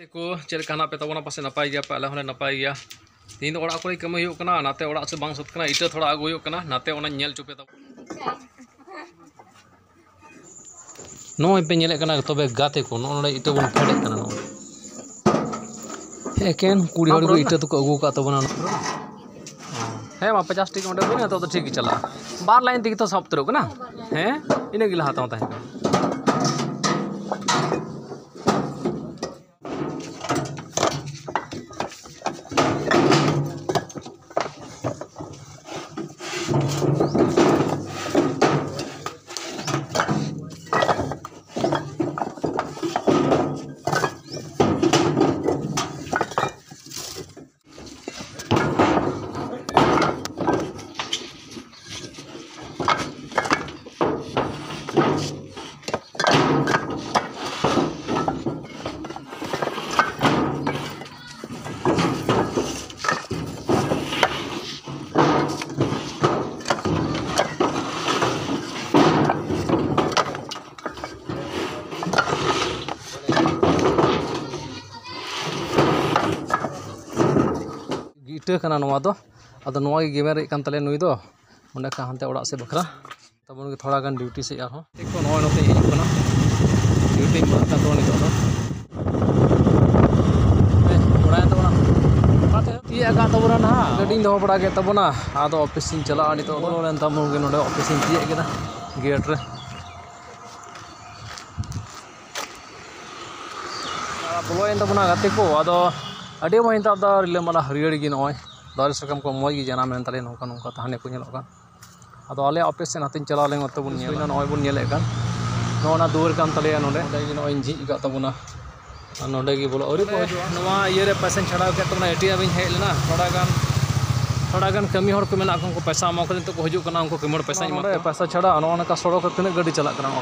को चलना पे तब पास नपाय गया पे आले नपाय गया तीन ओड़ा को कमी होना नाते ओड़ा से बांग सतना इटा थोड़ा आगू होना नाते नेल चुपे तब नॉय पे नेले कना तबे गाते को नोडे इटा बन फेडे कना नो एकेन कुड़ी हड़ को इटा तो को आगू का तबना हे मा 50 टिक ओंडे बिना तो ठीक चला बार लाइन दिख तो सब तरह ना हे इने गिला हाताव ता इटा कना नवा दो अदो नवा गेमेर कान तले नुई दो ओंडे का हानते ओड़ा से बखरा तबन के थोड़ा गान ड्यूटी से आरो देखो नवा नते हिजु कना ड्यूटी बता तो नितो दो ओड़ा तो ना पाते तिया का तबरा ना गडिन दो पड़ा के तबना आदो ऑफिस इन चला नितो दो लेन तमु के नोडे ऑफिस इन तिया केदा गेट रे बोलो इन तबना गाते को आदो अड़ी मो हिंता दा रिलामाला हरियर गी नय दारे सकम को मय गी जाना मेन तले नोका नोका तहाने को नेलो कान आदो आले ऑफिस से नातिन चला ले मत बुन नेला नय बुन नेले कान नोना दुवर कान तले नोडे गी नय जी का तबुना नोडे गी बोलो अरे नवा ये रे पैसा छड़ा के तबना एटीएम बिन हेल ना थोड़ा गान कमी हर को मेना को पैसा मा को तो हजू कना उनको कमी पैसा छड़ा नोना का सड़क तने गाड़ी चला कना